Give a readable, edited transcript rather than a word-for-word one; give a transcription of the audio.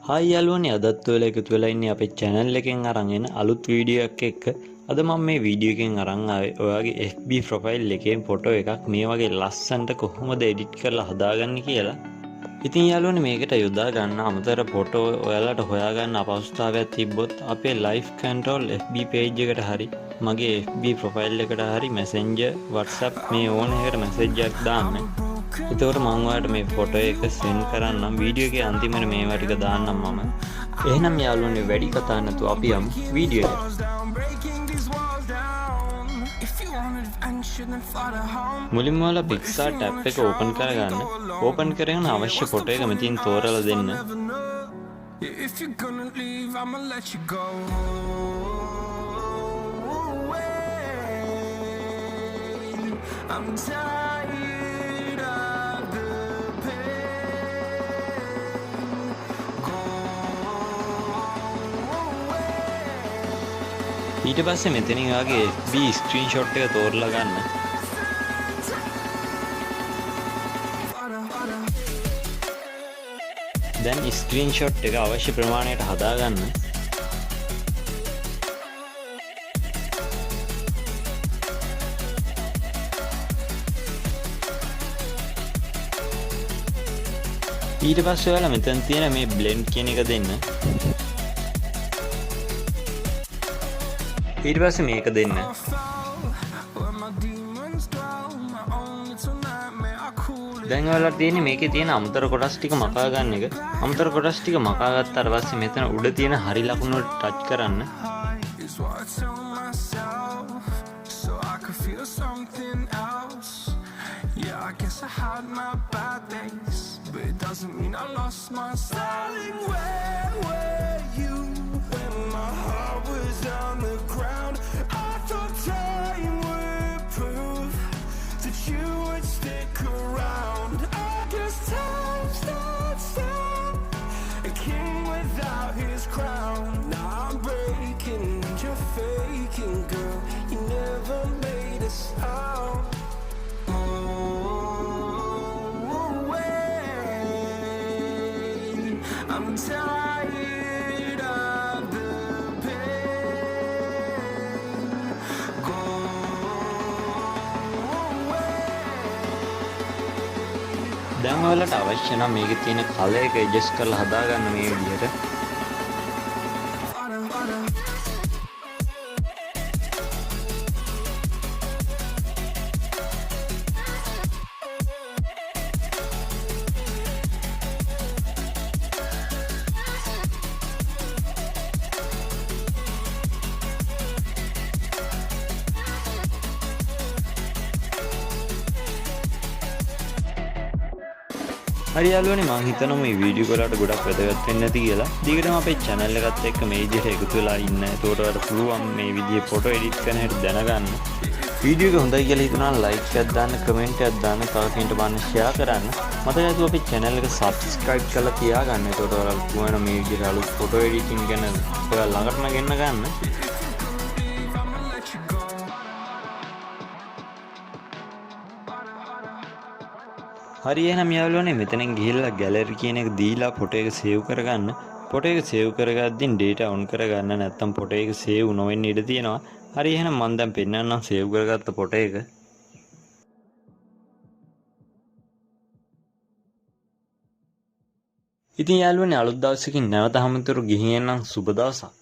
Hi යාළුවනේ අදත් ඔයාලා එකතු වෙලා ඉන්නේ අපේ channel එකෙන් අරන් එන අලුත් වීඩියෝ එකක් එක්ක. අද මම මේ වීඩියෝ එකෙන් අරන් ආවේ ඔයාගේ FB ප්‍රොෆයිල් එකේ ෆොටෝ එකක් මේ වගේ ලස්සනට කොහොමද එඩිට් කරලා හදාගන්නේ කියලා. ඉතින් යාළුවනේ මේකට යොදා ගන්න අමතර ෆොටෝ ඔයාලට හොයාගන්න අපහසුතාවයක් තිබ්බොත් අපේ live control FB page එකට හරි මගේ FB ප්‍රොෆයිල් එකට හරි Messenger WhatsApp මේ ඕන එකට message එකක් දාන්න. එතකොට මම ඔයාලට මේ ෆොටෝ එක සෙන්ඩ් කරන්නම් වීඩියෝ එකේ අන්තිමට මේවා ටික දාන්නම් මම. එහෙනම් යාළුවනේ වැඩි කතා නැතුව අපි යමු වීඩියෝ එකට. මුලින්ම ඔයාලා picsart app එක ඕපන් කරගන්න. ඕපන් කරගෙන අවශ්‍ය ෆොටෝ එක මෙතනින් තෝරලා දෙන්න. I'm tired of the pain. Go away. ඊට පස්සේ මෙතනින් ඔයාගේ FB ස්ක්‍රීන්ෂොට් එක තෝරලා ගන්න. දැන් ස්ක්‍රීන්ෂොට් එක අවශ්‍ය ප්‍රමාණයට හදා ගන්න. ඊට පස්සේ ඔයාලා මෙතන තියෙන මේ blend කියන එක දෙන්න. ඊට පස්සේ මේක දෙන්න. දැන් ඔයාලා තියෙන්නේ මේකේ තියෙන අමතර කොටස් ටික මකා ගන්න එක. අමතර කොටස් ටික මකා ගත්තාට පස්සේ මෙතන උඩ තියෙන හරි ලකුණ වලට ටච් කරන්න. I guess I had my bad days, but it doesn't mean I lost my styling. Where were you when my heart was on the ground? I thought time would prove that you would stick around. I guess time starts down, a king without his crown. Now I'm breaking and you're faking, girl. You never made a sound. I'm tired of the pain. Go away. දැන් ඔයාලට අවශ්‍ය නම් මේකේ තියෙන colour එක adjust කරලා හදා ගන්න මේ විදිහට. හරි යාළුවනේ මම හිතනවා මේ වීඩියෝ වලට ගොඩක් වැදගත් වෙන්න ඇති කියලා. දිගටම අපේ channel එකත් එක්ක මේ විදිහට එකතු වෙලා ඉන්න. ඒකට ඔයාලට පුළුවන් මේ විදිහේ ෆොටෝ එඩිට් කරන හැටි දැනගන්න. වීඩියෝ එක හොඳයි කියලා හිතනවා නම් like එකක් දාන්න, comment එකක් දාන්න, තව කෙනෙක්ට බලන්න share කරන්න. මතක නැතුව අපේ channel එක subscribe කරලා තියාගන්න. ඒකට ඔයාලට පුළුවන් මේ විදිහට අලුත් ෆොටෝ එඩිටින් ගැන ඔයාලා ළඟටම ගෙන්න ගන්න. හරි එහෙනම් යාළුවනේ මෙතනින් ගිහිල්ලා ගැලරි කියන එක දීලා ෆොටෝ එක සේව් කරගන්න. ෆොටෝ එක සේව් කරගද්දී data on කරගන්න නැත්නම් ෆොටෝ එක සේව් නොවෙන්න ඉඩ තියෙනවා. හරි එහෙනම් මම දැන් පෙන්නන්නම් සේව් කරගත්ත ෆොටෝ එක. ඉතින් යාළුවනේ අලුත් දවසකින් නැවත හමුතුරු ගිහින් එන්නම් සුබ දවසක්.